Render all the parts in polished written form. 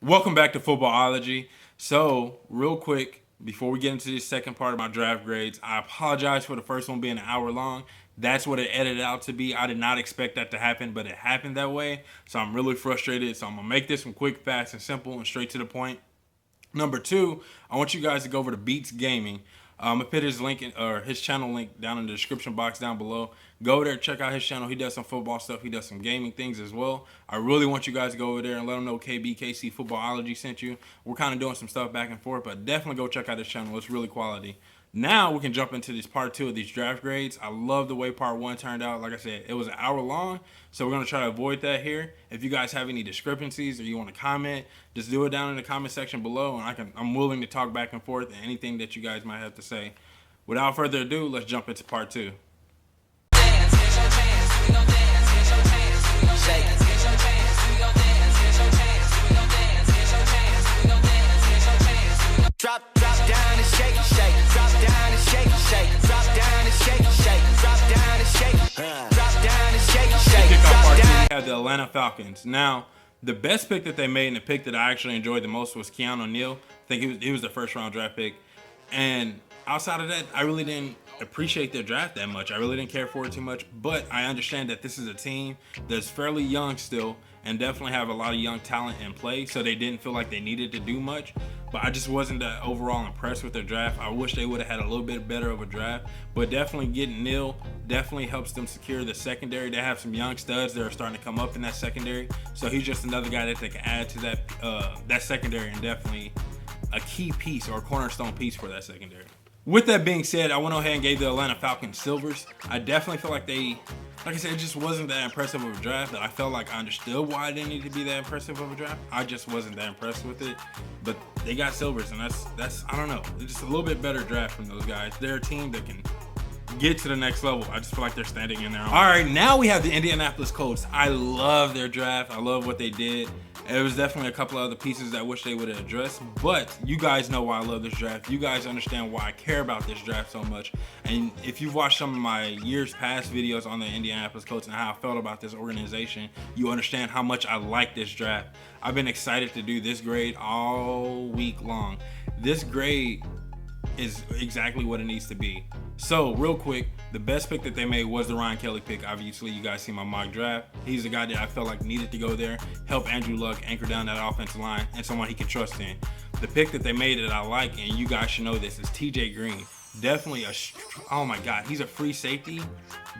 Welcome back to Footballology. So, real quick, before we get into the second part of my draft grades, I apologize for the first one being an hour long. That's what it edited out to be. I did not expect that to happen, but it happened that way. So I'm really frustrated. So I'm going to make this one quick, fast, and simple and straight to the point. Number two, I want you guys to go over to Beats Gaming. I'm gonna put his link or his channel link down in the description box down below. Go there, check out his channel. He does some football stuff. He does some gaming things as well. I really want you guys to go over there and let him know KBKC Footballology sent you. We're kind of doing some stuff back and forth, but definitely go check out his channel. It's really quality. Now we can jump into this part two of these draft grades. I love the way part one turned out. Like I said, it was an hour long, so we're gonna try to avoid that here. If you guys have any discrepancies or you want to comment, just do it down in the comment section below, and I'm willing to talk back and forth and anything that you guys might have to say. Without further ado, let's jump into part two. Drop down and shake, shake. Drop down and shake, shake. Drop down and shake, shake. Drop down and shake. Drop down and shake, shake. Kickoff part two, we have the Atlanta Falcons. Now, the best pick that they made and the pick that I actually enjoyed the most was Keanu Neal. I think he was the first round draft pick. And outside of that, I really didn't appreciate their draft that much. I really didn't care for it too much. But I understand that this is a team that's fairly young still and definitely have a lot of young talent in play. So they didn't feel like they needed to do much. But I just wasn't that overall impressed with their draft. I wish they would have had a little bit better of a draft. But definitely getting Neal definitely helps them secure the secondary. They have some young studs that are starting to come up in that secondary. So he's just another guy that they can add to that secondary, and definitely a key piece or a cornerstone piece for that secondary. With that being said, I went ahead and gave the Atlanta Falcons silvers. I definitely feel like like I said, it just wasn't that impressive of a draft that I felt like I understood why it didn't need to be that impressive of a draft. I just wasn't that impressed with it. But they got silvers, and that's I don't know. It's just a little bit better draft from those guys. They're a team that can get to the next level. I just feel like they're standing in their own. All right, now we have the Indianapolis Colts. I love their draft. I love what they did. It was definitely a couple of other pieces that I wish they would have addressed, but you guys know why I love this draft. You guys understand why I care about this draft so much. And if you've watched some of my years past videos on the Indianapolis Colts and how I felt about this organization, you understand how much I like this draft. I've been excited to do this grade all week long. This grade is exactly what it needs to be. So real quick, the best pick that they made was the Ryan Kelly pick. Obviously, you guys see my mock draft. He's the guy that I felt like needed to go there, help Andrew Luck anchor down that offensive line, and someone he can trust in. The pick that they made that I like, and you guys should know this, is TJ Green. Definitely oh my God, he's a free safety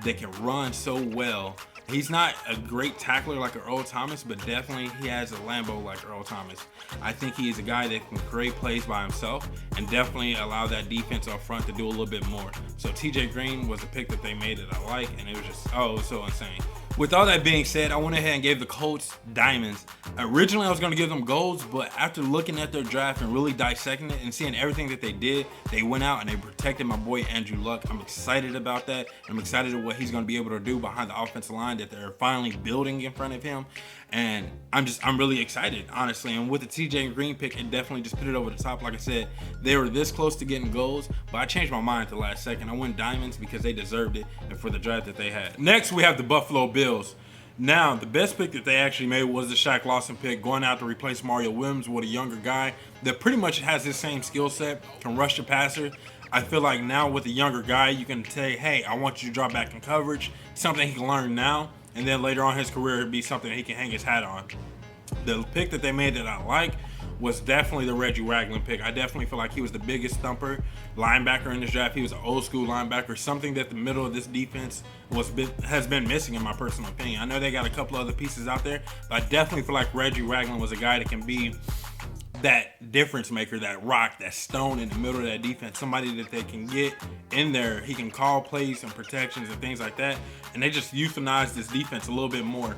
that can run so well. He's not a great tackler like Earl Thomas, but definitely he has a Lambo like Earl Thomas. I think he is a guy that can create plays by himself and definitely allow that defense up front to do a little bit more. So TJ Green was a pick that they made that I like, and it was just, it was so insane. With all that being said, I went ahead and gave the Colts Diamonds. Originally, I was going to give them Golds, but after looking at their draft and really dissecting it and seeing everything that they did, they went out and they protected my boy Andrew Luck. I'm excited about that. I'm excited at what he's going to be able to do behind the offensive line that they're finally building in front of him. And I'm really excited, honestly. And with the TJ Green pick, it definitely just put it over the top. Like I said, they were this close to getting Golds, but I changed my mind at the last second. I went Diamonds because they deserved it and for the draft that they had. Next, we have the Buffalo Bills. Now, the best pick that they actually made was the Shaq Lawson pick, going out to replace Mario Williams with a younger guy that pretty much has his same skill set, can rush the passer. I feel like now with a younger guy, you can say, hey, I want you to drop back in coverage, something he can learn now, and then later on in his career, it'd be something that he can hang his hat on. The pick that they made that I like was definitely the Reggie Ragland pick. I definitely feel like he was the biggest thumper linebacker in this draft. He was an old school linebacker, something that the middle of this defense has been missing in my personal opinion. I know they got a couple other pieces out there, but I definitely feel like Reggie Ragland was a guy that can be that difference maker, that rock, that stone in the middle of that defense, somebody that they can get in there. He can call plays and protections and things like that, and they just euthanized this defense a little bit more.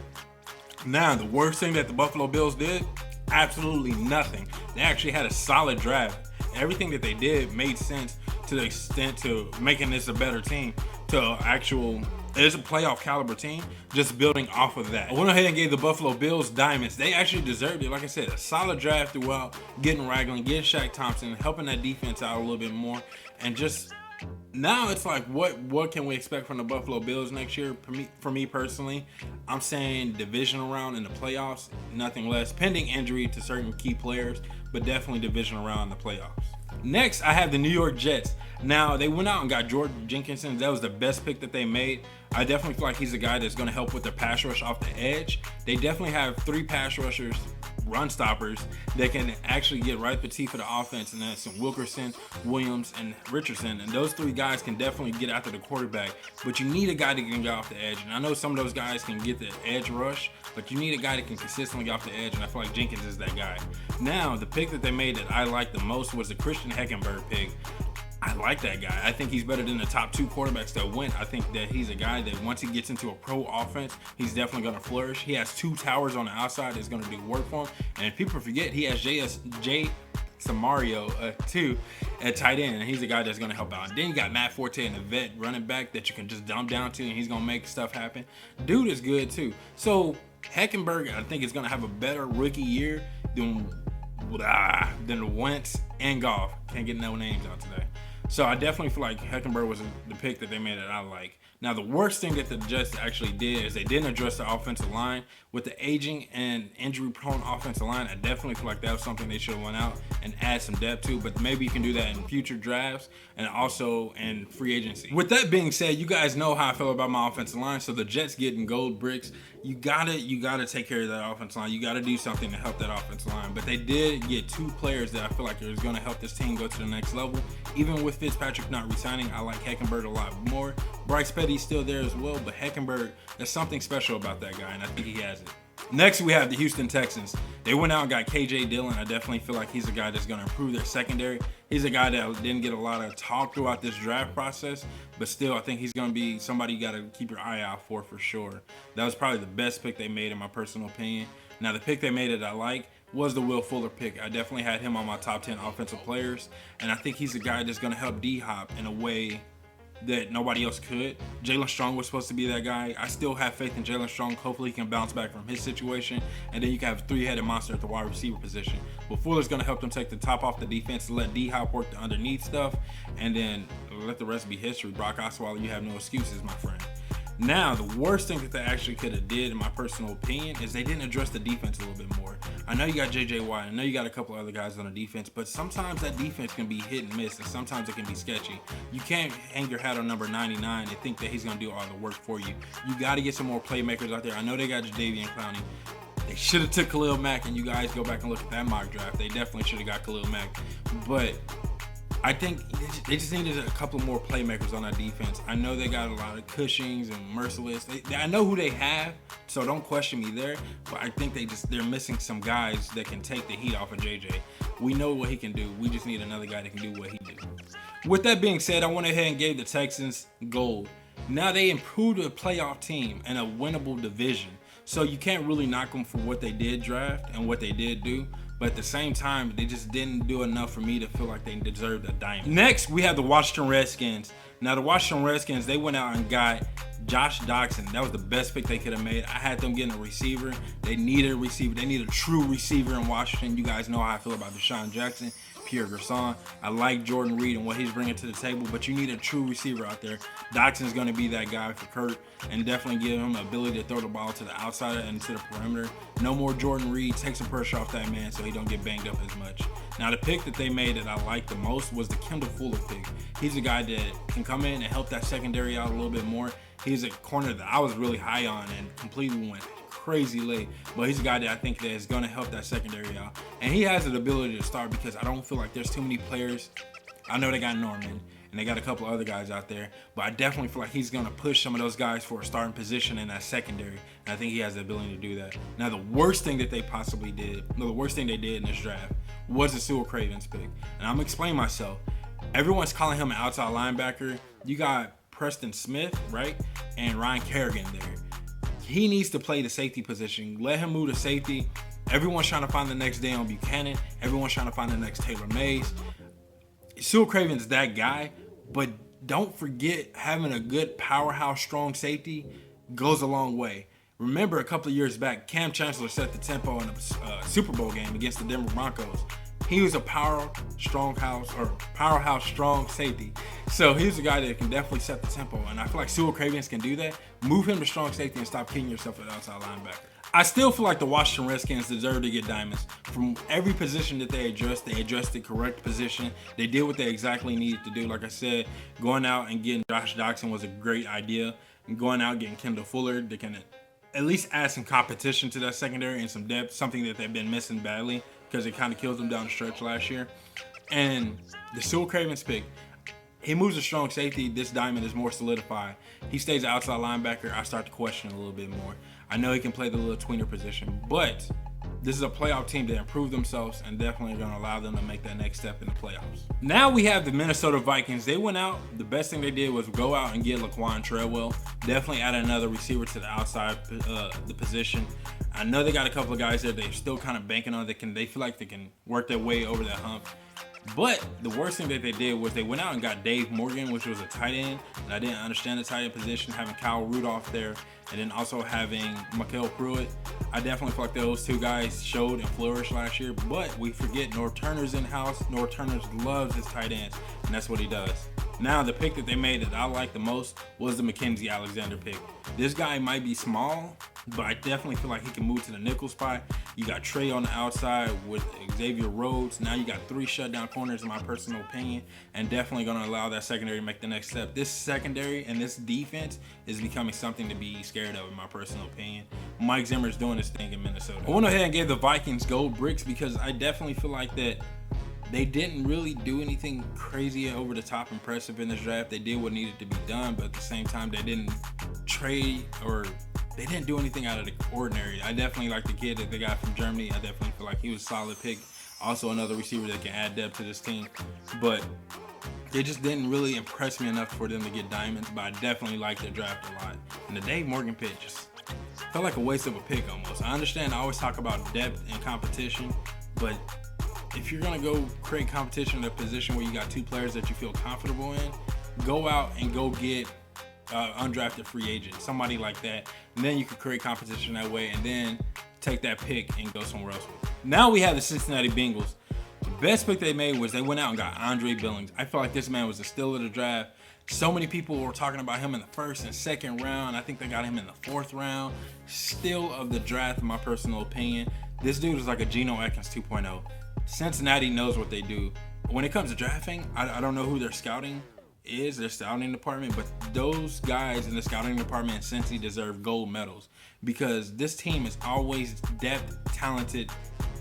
Now, the worst thing that the Buffalo Bills did, absolutely nothing. They actually had a solid draft. Everything that they did made sense to the extent to making this a better team, it's a playoff caliber team, just building off of that. I went ahead and gave the Buffalo Bills Diamonds. They actually deserved it. Like I said, a solid draft throughout, getting Ragland, getting Shaq Thompson, helping that defense out a little bit more, and just Now it's like, what can we expect from the Buffalo Bills next year? For me personally, I'm saying divisional round in the playoffs, nothing less, pending injury to certain key players, but definitely divisional round in the playoffs. Next, I have the New York Jets. Now, they went out and got Jordan Jenkinson. That was the best pick that they made. I definitely feel like he's a guy that's going to help with their pass rush off the edge. They definitely have 3 pass rushers, run stoppers, that can actually get right at the teeth of the offense, and that's Wilkerson, Williams, and Richardson. And those 3 guys can definitely get after the quarterback, but you need a guy that can get off the edge. And I know some of those guys can get the edge rush, but you need a guy that can consistently get off the edge, and I feel like Jenkins is that guy. Now, the pick that they made that I like the most was the Christian Hackenberg pick. I like that guy. I think he's better than the top 2 quarterbacks that went. I think that he's a guy that once he gets into a pro offense, he's definitely going to flourish. He has 2 towers on the outside that's going to do work for him. And if people forget, he has Jay Samario too at tight end, and he's a guy that's going to help out. And then you got Matt Forte and the vet running back that you can just dump down to, and he's going to make stuff happen. Dude is good too. So Hackenberg, I think, is going to have a better rookie year than Wentz and Goff. Can't get no names out today. So I definitely feel like Hackenberg was the pick that they made that I like. Now, the worst thing that the Jets actually did is they didn't address the offensive line. With the aging and injury-prone offensive line, I definitely feel like that was something they should have went out and add some depth to, but maybe you can do that in future drafts and also in free agency. With that being said, you guys know how I feel about my offensive line, so the Jets getting gold bricks, you gotta take care of that offensive line. You gotta do something to help that offensive line. But they did get 2 players that I feel like is gonna help this team go to the next level. Even with Fitzpatrick not resigning, I like Hackenberg a lot more. Bryce Petty's still there as well, but Hackenberg, there's something special about that guy, and I think he has it. Next, we have the Houston Texans. They went out and got KJ Dillon. I definitely feel like he's a guy that's going to improve their secondary. He's a guy that didn't get a lot of talk throughout this draft process, but still, I think he's going to be somebody you got to keep your eye out for sure. That was probably the best pick they made in my personal opinion. Now, the pick they made that I like was the Will Fuller pick. I definitely had him on my top 10 offensive players, and I think he's a guy that's going to help D-Hop in a way that nobody else could. Jalen Strong was supposed to be that guy. I still have faith in Jalen Strong. Hopefully he can bounce back from his situation, and then you can have a 3-headed monster at the wide receiver position. But Fuller's going to help them take the top off the defense, let D-Hop work the underneath stuff, and then let the rest be history. Brock Osweiler, you have no excuses, my friend. Now, the worst thing that they actually could have did, in my personal opinion, is they didn't address the defense a little bit more. I know you got J.J. Watt. I know you got a couple other guys on the defense, but sometimes that defense can be hit and miss, and sometimes it can be sketchy. You can't hang your hat on number 99 and think that he's going to do all the work for you. You got to get some more playmakers out there. I know they got Jadeveon Clowney. They should have took Khalil Mack, and you guys go back and look at that mock draft. They definitely should have got Khalil Mack. But I think they just needed a couple more playmakers on that defense. I know they got a lot of Cushings and Merciless. I know who they have, so don't question me there. But I think they're missing some guys that can take the heat off of JJ. We know what he can do. We just need another guy that can do what he did. With that being said, I went ahead and gave the Texans gold. Now they improved a playoff team and a winnable division. So you can't really knock them for what they did draft and what they did do. But at the same time, they just didn't do enough for me to feel like they deserved a diamond. Next, we have the Washington Redskins. Now, the Washington Redskins, they went out and got Josh Doctson. That was the best pick they could have made. I had them getting a receiver. They needed a receiver. They need a true receiver in Washington. You guys know how I feel about Deshaun Jackson, Pierre Garçon. I like Jordan Reed and what he's bringing to the table, but you need a true receiver out there. Doctson's going to be that guy for Kurt and definitely give him the ability to throw the ball to the outside and to the perimeter. No more Jordan Reed. Take some pressure off that man so he don't get banged up as much. Now, the pick that they made that I liked the most was the Kendall Fuller pick. He's a guy that can come in and help that secondary out a little bit more. He's a corner that I was really high on and completely went crazy late, but he's a guy that I think that is going to help that secondary out. And he has the ability to start because I don't feel like there's too many players. I know they got Norman and they got a couple other guys out there, but I definitely feel like he's going to push some of those guys for a starting position in that secondary, and I think he has the ability to do that. Now, the worst thing that they possibly did, the worst thing they did in this draft was the Sewell Cravens pick. And I'm going to explain myself. Everyone's calling him an outside linebacker. You got Preston Smith, right? And Ryan Kerrigan there. He needs to play the safety position. Let him move to safety. Everyone's trying to find the next Deion Buchanan. Everyone's trying to find the next Taylor Mays. Sewell Craven's that guy, but don't forget having a good powerhouse, strong safety goes a long way. Remember a couple of years back, Cam Chancellor set the tempo in a Super Bowl game against the Denver Broncos. He was a powerhouse, strong safety. So he's a guy that can definitely set the tempo, and I feel like Sewell Cravens can do that. Move him to strong safety and stop kicking yourself at outside linebacker. I still feel like the Washington Redskins deserve to get diamonds. From every position that they addressed the correct position. They did what they exactly needed to do. Like I said, going out and getting Josh Doctson was a great idea. And going out and getting Kendall Fuller, they can at least add some competition to that secondary and some depth, something that they've been missing badly because it kind of killed them down the stretch last year. And the Sewell Cravens pick, he moves to strong safety. This diamond is more solidified. He stays outside linebacker. I start to question a little bit more. I know he can play the little tweener position, but this is a playoff team that improved themselves and definitely going to allow them to make that next step in the playoffs. Now we have the Minnesota Vikings. They went out. The best thing they did was go out and get Laquan Treadwell. Definitely add another receiver to the outside the position. I know they got a couple of guys there they're still kind of banking on. They feel like they can work their way over that hump. But the worst thing that they did was they went out and got Dave Morgan, which was a tight end. And I didn't understand the tight end position, having Kyle Rudolph there, and then also having Mikael Pruitt. I definitely feel like those two guys showed and flourished last year. But we forget North Turner's in-house. North Turner loves his tight ends, and that's what he does. Now, the pick that they made that I like the most was the Mackenzie Alexander pick. This guy might be small, but I definitely feel like he can move to the nickel spot. You got Trey on the outside with Xavier Rhodes. Now you got 3 shutdown corners, in my personal opinion, and definitely going to allow that secondary to make the next step. This secondary and this defense is becoming something to be scared of, in my personal opinion. Mike Zimmer's doing his thing in Minnesota. I went ahead and gave the Vikings gold bricks because I definitely feel like that they didn't really do anything crazy over the top impressive in this draft. They did what needed to be done, but at the same time, they didn't trade or they didn't do anything out of the ordinary. I definitely like the kid that they got from Germany. I definitely feel like he was a solid pick. Also another receiver that can add depth to this team. But they just didn't really impress me enough for them to get diamonds, but I definitely like the draft a lot. And the Dave Morgan pick just felt like a waste of a pick almost. I understand I always talk about depth and competition, but if you're going to go create competition in a position where you got 2 players that you feel comfortable in, go out and go get undrafted free agent, somebody like that, and then you can create competition that way and then take that pick and go somewhere else with it. Now we have the Cincinnati Bengals. The best pick they made was they went out and got Andre Billings. I feel like this man was the steal of the draft. So many people were talking about him in the 1st and 2nd round. I think they got him in the 4th round. Steal of the draft, in my personal opinion. This dude is like a Geno Atkins 2.0. Cincinnati knows what they do. When it comes to drafting, I don't know who their scouting is, their scouting department, but those guys in the scouting department in Cincy deserve gold medals because this team is always depth, talented,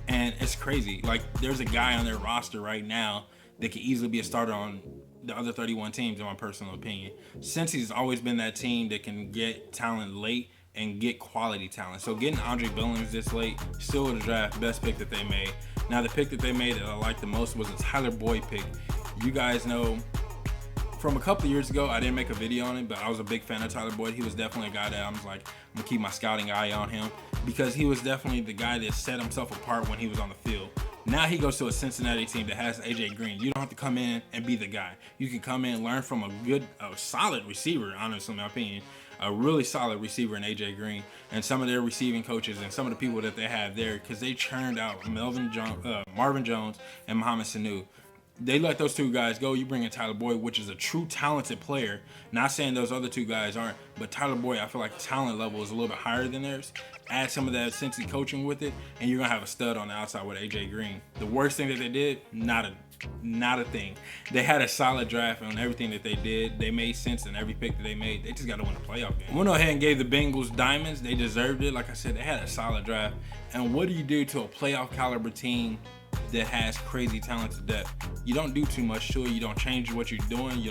and it's crazy. Like, there's a guy on their roster right now that could easily be a starter on the other 31 teams, in my personal opinion. Cincy's always been that team that can get talent late and get quality talent. So getting Andre Billings this late, still in the draft, best pick that they made. Now the pick that they made that I liked the most was a Tyler Boyd pick. You guys know from a couple of years ago, I didn't make a video on it, but I was a big fan of Tyler Boyd. He was definitely a guy that I was like, I'm gonna keep my scouting eye on him because he was definitely the guy that set himself apart when he was on the field. Now he goes to a Cincinnati team that has AJ Green. You don't have to come in and be the guy. You can come in, learn from a solid receiver, honestly, in my opinion. A really solid receiver in AJ Green and some of their receiving coaches and some of the people that they have there because they churned out Marvin Jones and Mohamed Sanu. They let those 2 guys go. You bring in Tyler Boyd, which is a true talented player. Not saying those other 2 guys aren't, but Tyler Boyd, I feel like the talent level is a little bit higher than theirs. Add some of that Cincy coaching with it, and you're going to have a stud on the outside with AJ Green. The worst thing that they did, not a thing. They had a solid draft on everything that they did. They made sense in every pick that they made. They just got to win a playoff game. I went ahead and gave the Bengals Diamonds. They deserved it. Like I said, they had a solid draft. And what do you do to a playoff caliber team that has crazy talented depth? You don't do too much to it. You don't change what you're doing.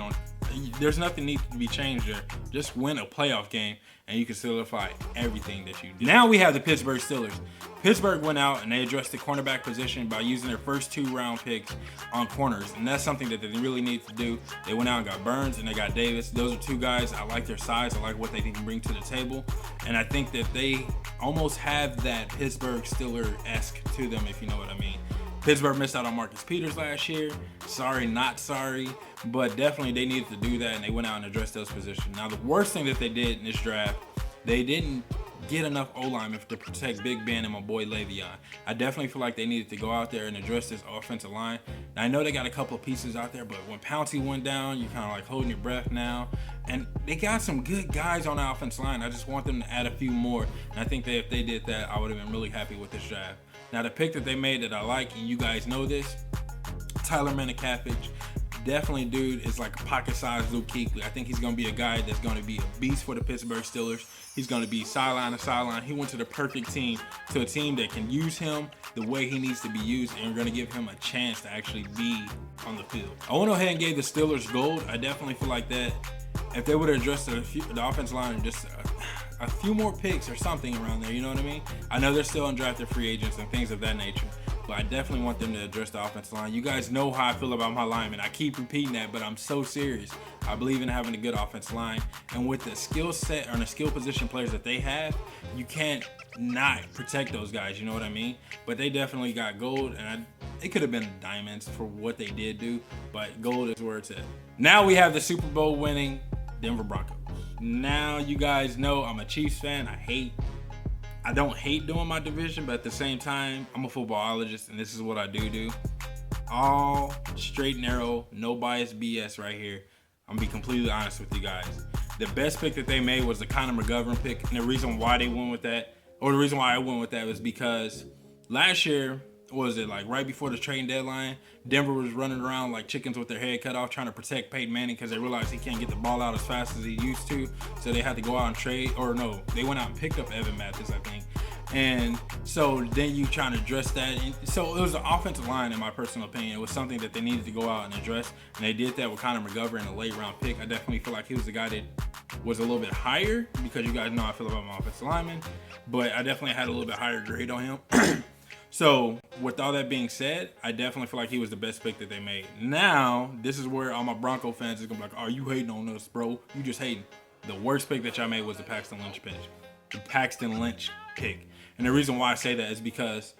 There's nothing needs to be changed there. Just win a playoff game and you can solidify everything that you do. Now we have the Pittsburgh Steelers. Pittsburgh went out and they addressed the cornerback position by using their first 2 round picks on corners, and that's something that they really need to do. They went out and got Burns and they got Davis. Those are 2 guys. I like their size. I like what they can bring to the table, and I think that they almost have that Pittsburgh Steeler-esque to them, if you know what I mean. Pittsburgh missed out on Marcus Peters last year. Sorry, not sorry, but definitely they needed to do that, and they went out and addressed those positions. Now, the worst thing that they did in this draft, they didn't get enough O-linemen to protect Big Ben and my boy Le'Veon. I definitely feel like they needed to go out there and address this offensive line. Now, I know they got a couple of pieces out there, but when Pouncey went down, you're kind of like holding your breath now. And they got some good guys on the offensive line. I just want them to add a few more. And I think that if they did that, I would have been really happy with this draft. Now, the pick that they made that I like, and you guys know this, Tyler Manikavich. Definitely, dude, is like a pocket-sized Luke Kuechly. I think he's going to be a guy that's going to be a beast for the Pittsburgh Steelers. He's going to be sideline to sideline. He went to the perfect team, to a team that can use him the way he needs to be used, and we're going to give him a chance to actually be on the field. I went ahead and gave the Steelers gold. I definitely feel like that if they would have addressed the offensive line and just a few more picks or something around there, you know what I mean? I know they're still undrafted free agents and things of that nature, but I definitely want them to address the offensive line. You guys know how I feel about my linemen. I keep repeating that, but I'm so serious. I believe in having a good offensive line, and with the skill set or the skill position players that they have, you can't not protect those guys, you know what I mean? But they definitely got gold, and it could have been diamonds for what they did do, but gold is where it's at. Now we have the Super Bowl winning Denver Broncos. Now you guys know I'm a Chiefs fan. I don't hate doing my division, but at the same time, I'm a footballologist, and this is what I do. All straight and narrow, no bias BS right here. I'm gonna be completely honest with you guys. The best pick that they made was the Connor McGovern pick, and the reason why they went with that, or the reason why I went with that, was because last year, what was it, like right before the trading deadline, Denver was running around like chickens with their head cut off trying to protect Peyton Manning because they realized he can't get the ball out as fast as he used to. So they had to go out and trade, or no, they went out and picked up Evan Mathis, I think. And so then you trying to address that. And so it was the offensive line, in my personal opinion. It was something that they needed to go out and address. And they did that with Connor McGovern in a late round pick. I definitely feel like he was the guy that was a little bit higher, because you guys know how I feel about my offensive lineman. But I definitely had a little bit higher grade on him. So with all that being said, I definitely feel like he was the best pick that they made. Now, this is where all my Bronco fans are going to be like, oh, you hating on us, bro. You just hating. The worst pick that y'all made was the Paxton Lynch pick. The Paxton Lynch pick. And the reason why I say that is because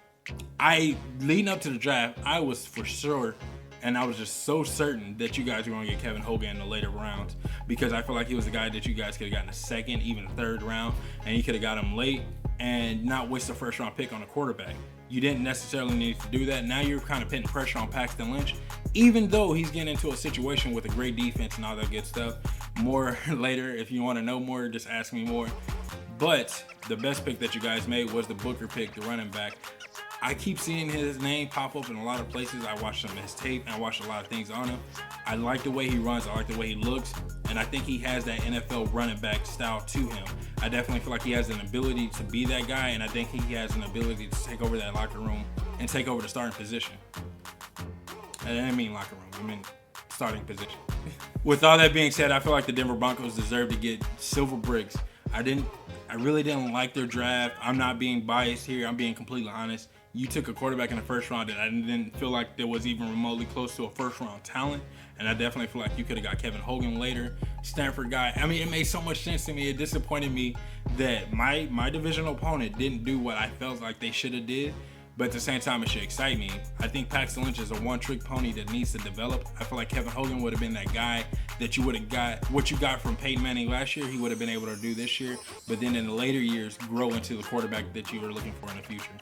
leading up to the draft, I was for sure, and I was just so certain that you guys were going to get Kevin Hogan in the later rounds, because I feel like he was the guy that you guys could have gotten a second, even third round, and you could have got him late and not waste a first round pick on a quarterback. You didn't necessarily need to do that. Now you're kind of putting pressure on Paxton Lynch, even though he's getting into a situation with a great defense and all that good stuff. More later, if you want to know more, just ask me more. But the best pick that you guys made was the Booker pick, the running back. I keep seeing his name pop up in a lot of places. I watched some of his tape, and I watched a lot of things on him. I like the way he runs. I like the way he looks. And I think he has that NFL running back style to him. I definitely feel like he has an ability to be that guy, and I think he has an ability to take over that locker room and take over the starting position. I didn't mean locker room. I mean starting position. With all that being said, I feel like the Denver Broncos deserve to get silver bricks. I really didn't like their draft. I'm not being biased here. I'm being completely honest. You took a quarterback in the first round that I didn't feel like there was even remotely close to a first round talent. And I definitely feel like you could have got Kevin Hogan later. Stanford guy. I mean, it made so much sense to me. It disappointed me that my divisional opponent didn't do what I felt like they should have did. But at the same time, it should excite me. I think Paxton Lynch is a one-trick pony that needs to develop. I feel like Kevin Hogan would have been that guy that you would have got, what you got from Peyton Manning last year, he would have been able to do this year. But then in the later years, grow into the quarterback that you were looking for in the future.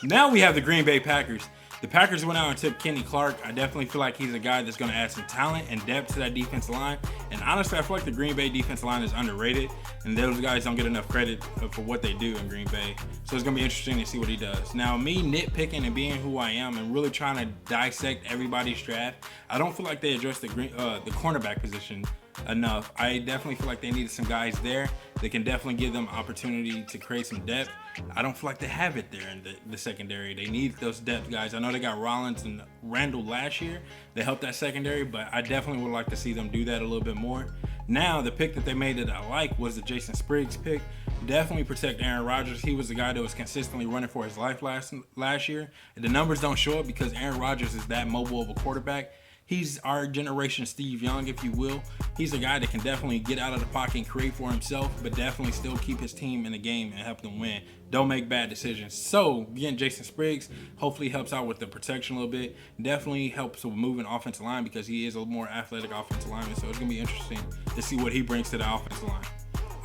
Now we have the Green Bay Packers. The Packers went out and took Kenny Clark. I definitely feel like he's a guy that's going to add some talent and depth to that defensive line. And honestly, I feel like the Green Bay defensive line is underrated, and those guys don't get enough credit for what they do in Green Bay. So it's going to be interesting to see what he does. Now, me nitpicking and being who I am and really trying to dissect everybody's draft, I don't feel like they addressed the cornerback position enough. I definitely feel like they needed some guys there that can definitely give them opportunity to create some depth. I don't feel like they have it there in the secondary. They need those depth guys. I know they got Rollins and Randall last year. They helped that secondary, but I definitely would like to see them do that a little bit more. Now, the pick that they made that I like was the Jason Spriggs pick. Definitely protect Aaron Rodgers. He was the guy that was consistently running for his life last year. And the numbers don't show it because Aaron Rodgers is that mobile of a quarterback. He's our generation Steve Young, if you will. He's a guy that can definitely get out of the pocket and create for himself, but definitely still keep his team in the game and help them win. Don't make bad decisions. So, again, Jason Spriggs hopefully helps out with the protection a little bit. Definitely helps with moving offensive line because he is a more athletic offensive lineman. So it's going to be interesting to see what he brings to the offensive line.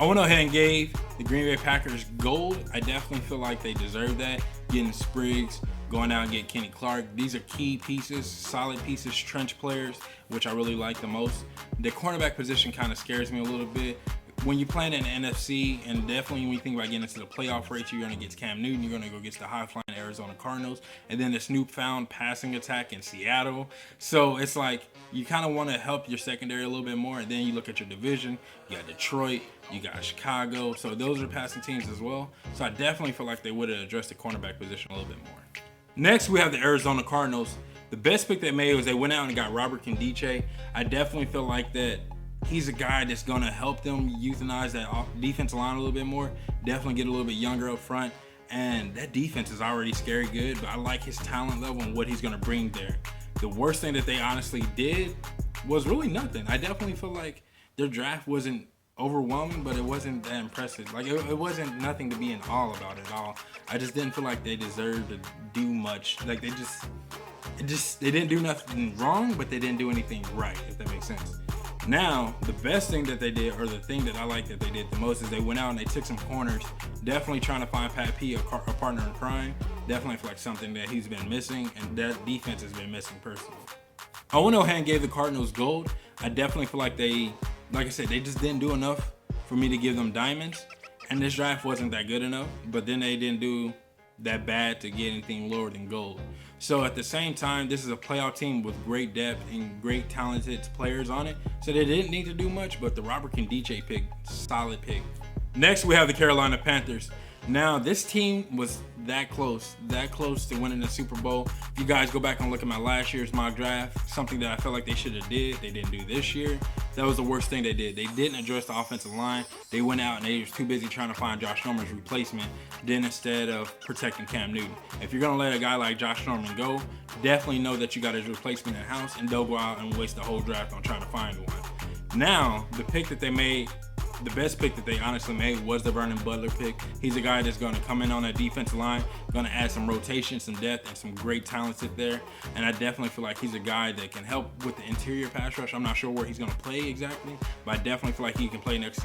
I went ahead and gave the Green Bay Packers gold. I definitely feel like they deserve that. Getting Spriggs, going out and get Kenny Clark. These are key pieces, solid pieces, trench players, which I really like the most. The cornerback position kind of scares me a little bit. When you play in the NFC, and definitely when you think about getting into the playoff race, you're going to get Cam Newton, you're going to go against the high-flying Arizona Cardinals, and then this newfound passing attack in Seattle. So it's like you kind of want to help your secondary a little bit more, and then you look at your division. You got Detroit, you got Chicago, so those are passing teams as well. So I definitely feel like they would have addressed the cornerback position a little bit more. Next, we have the Arizona Cardinals. The best pick they made was they went out and got Robert Nkemdiche. I definitely feel like that he's a guy that's going to help them euthanize that defensive line a little bit more. Definitely get a little bit younger up front. And that defense is already scary good, but I like his talent level and what he's going to bring there. The worst thing that they honestly did was really nothing. I definitely feel like their draft wasn't overwhelming, but it wasn't that impressive. Like it wasn't nothing to be in awe about at all. I just didn't feel like they deserved to do much. Like they didn't do nothing wrong, but they didn't do anything right, if that makes sense. Now, the best thing that they did, or the thing that I like that they did the most, is they went out and they took some corners, definitely trying to find Pat P a partner in crime. Definitely feel like something that he's been missing, and that defense has been missing personally. I went ahead and gave the Cardinals gold. I definitely feel like like I said, they just didn't do enough for me to give them diamonds, and this draft wasn't that good enough, but then they didn't do that bad to get anything lower than gold. So at the same time, this is a playoff team with great depth and great talented players on it. So they didn't need to do much, but the Robert Nkemdiche pick, solid pick. Next, we have the Carolina Panthers. Now, this team was that close to winning the Super Bowl. If you guys go back and look at my last year's mock draft, something that I felt like they should have did, they didn't do this year. That was the worst thing they did. They didn't address the offensive line. They went out and they were too busy trying to find Josh Norman's replacement, then instead of protecting Cam Newton. If you're going to let a guy like Josh Norman go, definitely know that you got his replacement in house, and don't go out and waste the whole draft on trying to find one. Now, the pick that they made, the best pick that they honestly made was the Vernon Butler pick. He's a guy that's going to come in on that defensive line, going to add some rotation, some depth, and some great talent there. And I definitely feel like he's a guy that can help with the interior pass rush. I'm not sure where he's going to play exactly, but I definitely feel like he can play next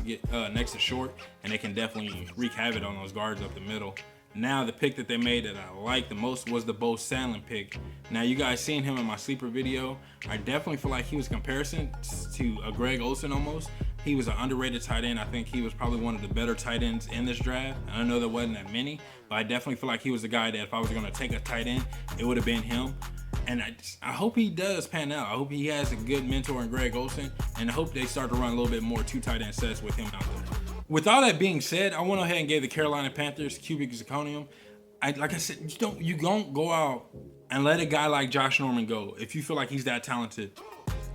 to Short, and they can definitely wreak havoc on those guards up the middle. Now, the pick that they made that I like the most was the Bo Sandlin pick. Now, you guys seen him in my sleeper video. I definitely feel like he was comparison to a Greg Olsen almost. He was an underrated tight end. I think he was probably one of the better tight ends in this draft. I know there wasn't that many, but I definitely feel like he was the guy that if I was going to take a tight end, it would have been him. And I hope he does pan out. I hope he has a good mentor in Greg Olsen, and I hope they start to run a little bit more two tight end sets with him out there. With all that being said, I went ahead and gave the Carolina Panthers cubic zirconium. Like I said, you don't go out and let a guy like Josh Norman go if you feel like he's that talented.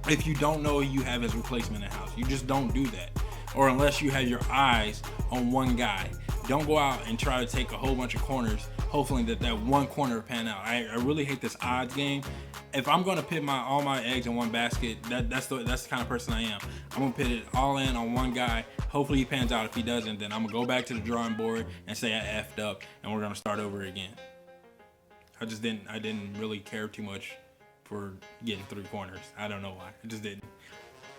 If you don't know you have his replacement in the house, you just don't do that. Or unless you have your eyes on one guy. Don't go out and try to take a whole bunch of corners, hopefully that one corner will pan out. I really hate this odds game. If I'm gonna put all my eggs in one basket, that's the kind of person I am. I'm gonna put it all in on one guy. Hopefully he pans out. If he doesn't, then I'm gonna go back to the drawing board and say I effed up, and we're gonna start over again. I didn't really care too much for getting three corners. I don't know why. I just didn't.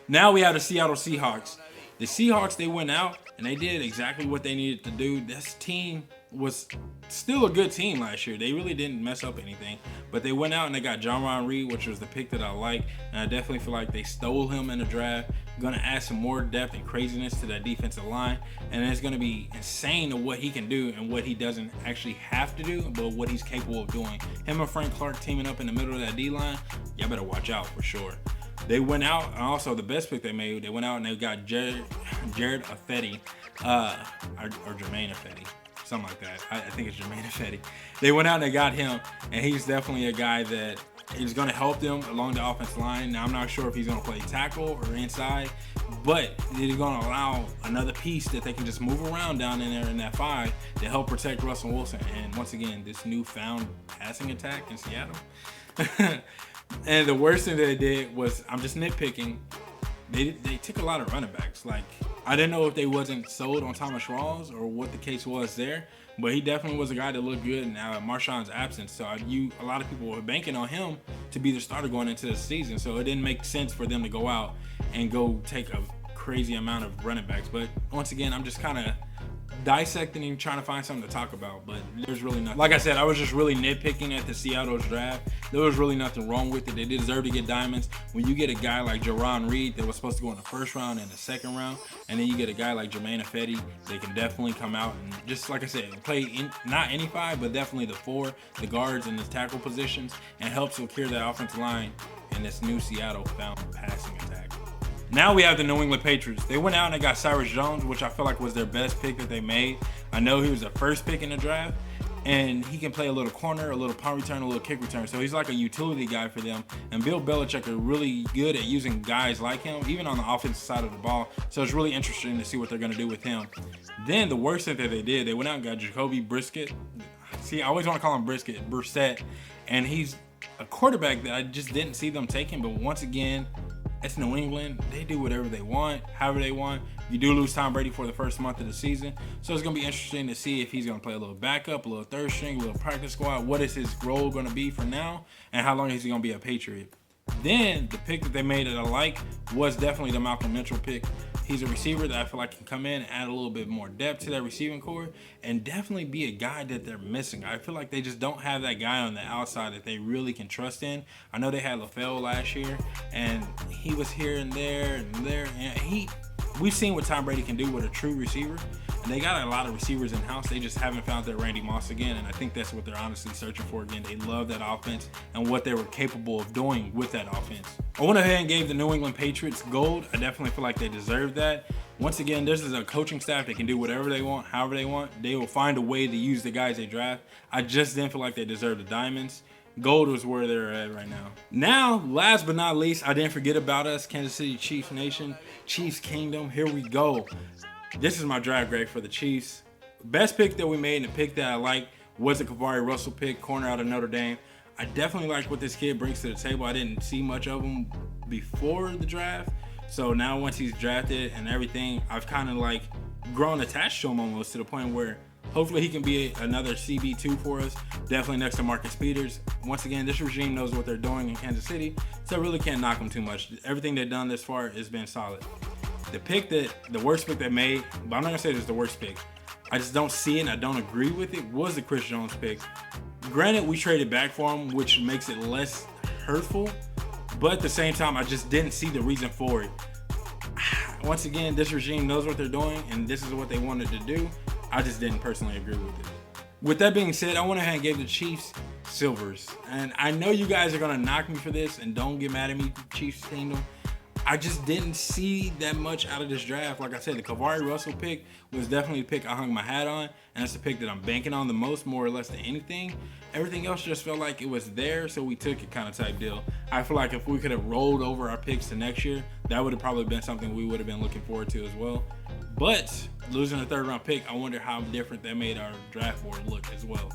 Now we have the Seattle Seahawks. The Seahawks, they went out and they did exactly what they needed to do. This team was still a good team last year. They really didn't mess up anything, but they went out and they got John Reed, which was the pick that I like, and I definitely feel like they stole him in the draft. Going to add some more depth and craziness to that defensive line, and it's going to be insane to what he can do and what he doesn't actually have to do, but what he's capable of doing. Him and Frank Clark teaming up in the middle of that D-line, y'all better watch out for sure. They went out, and also the best pick they made, they went out and they got Jared Affetti, or Jermaine Affetti, something like that. I think it's Jermaine Affetti. They went out and they got him, and he's definitely a guy that is going to help them along the offensive line. Now, I'm not sure if he's going to play tackle or inside, but he's going to allow another piece that they can just move around down in there in that 5 to help protect Russell Wilson. And once again, this newfound passing attack in Seattle. And the worst thing that they did was, I'm just nitpicking, they took a lot of running backs. Like, I didn't know if they wasn't sold on Thomas Rawls or what the case was there, but he definitely was a guy that looked good in Marshawn's absence. So a lot of people were banking on him to be the starter going into the season. So it didn't make sense for them to go out and go take a crazy amount of running backs. But once again, I'm just kind of dissecting and trying to find something to talk about, but there's really nothing. Like I said, I was just really nitpicking at the Seattle's draft. There was really nothing wrong with it. They deserve to get diamonds. When you get a guy like Jaron Reed that was supposed to go in the first round and the second round, and then you get a guy like Jermaine Ifedi, they can definitely come out and just, like I said, play not any five, but definitely the four, the guards and the tackle positions, and help secure that offensive line in this new Seattle found passing attack. Now we have the New England Patriots. They went out and they got Cyrus Jones, which I feel like was their best pick that they made. I know he was the first pick in the draft, and he can play a little corner, a little punt return, a little kick return. So he's like a utility guy for them. And Bill Belichick are really good at using guys like him, even on the offensive side of the ball. So it's really interesting to see what they're going to do with him. Then the worst thing that they did, they went out and got Jacoby Brissett. See, I always want to call him Brissett. And he's a quarterback that I just didn't see them taking. But once again, it's New England. They do whatever they want, however they want. You do lose Tom Brady for the first month of the season. So it's going to be interesting to see if he's going to play a little backup, a little third string, a little practice squad. What is his role going to be for now? And how long is he going to be a Patriot? Then the pick that they made that I like was definitely the Malcolm Mitchell pick. He's a receiver that I feel like can come in and add a little bit more depth to that receiving core and definitely be a guy that they're missing. I feel like they just don't have that guy on the outside that they really can trust in. I know they had LaFell last year, and he was here and there and there. And we've seen what Tom Brady can do with a true receiver. And they got a lot of receivers in-house. They just haven't found their Randy Moss again, and I think that's what they're honestly searching for again. They love that offense and what they were capable of doing with that offense. I went ahead and gave the New England Patriots gold. I definitely feel like they deserve that. Once again, this is a coaching staff that can do whatever they want, however they want. They will find a way to use the guys they draft. I just didn't feel like they deserved the diamonds. Gold was where they're at right now. Now, last but not least, I didn't forget about us, Kansas City Chiefs Nation, Chiefs Kingdom. Here we go. This is my draft grade for the Chiefs. Best pick that we made and the pick that I like was the Kavari Russell pick, corner out of Notre Dame. I definitely like what this kid brings to the table. I didn't see much of him before the draft. So now once he's drafted and everything, I've kind of like grown attached to him almost to the point where hopefully he can be another CB2 for us. Definitely next to Marcus Peters. Once again, this regime knows what they're doing in Kansas City, so I really can't knock them too much. Everything they've done this far has been solid. The worst pick they made, but I'm not gonna say it's the worst pick. I just don't see it and I don't agree with it, was the Chris Jones pick. Granted, we traded back for him, which makes it less hurtful, but at the same time, I just didn't see the reason for it. Once again, this regime knows what they're doing and this is what they wanted to do. I just didn't personally agree with it. With that being said, I went ahead and gave the Chiefs silvers. And I know you guys are gonna knock me for this, and don't get mad at me, Chiefs Kingdom. I just didn't see that much out of this draft. Like I said, the Kavari Russell pick was definitely the pick I hung my hat on, and that's the pick that I'm banking on the most, more or less than anything. Everything else just felt like it was there, so we took it kind of type deal. I feel like if we could have rolled over our picks to next year, that would have probably been something we would have been looking forward to as well. But losing a third round pick, I wonder how different that made our draft board look as well.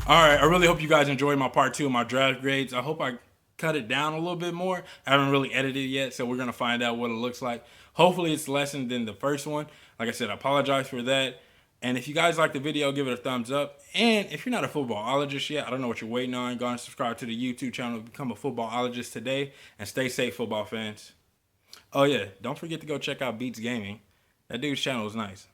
All right, I really hope you guys enjoyed my part 2 of my draft grades. I hope I cut it down a little bit more. I haven't really edited it yet, so we're gonna find out what it looks like. Hopefully it's less than the first one. Like I said, I apologize for that. And if you guys like the video, give it a thumbs up. And if you're not a footballologist yet, I don't know what you're waiting on. Go and subscribe to the YouTube channel to become a footballologist today. And stay safe, football fans. Oh yeah, don't forget to go check out Beats Gaming. That dude's channel is nice.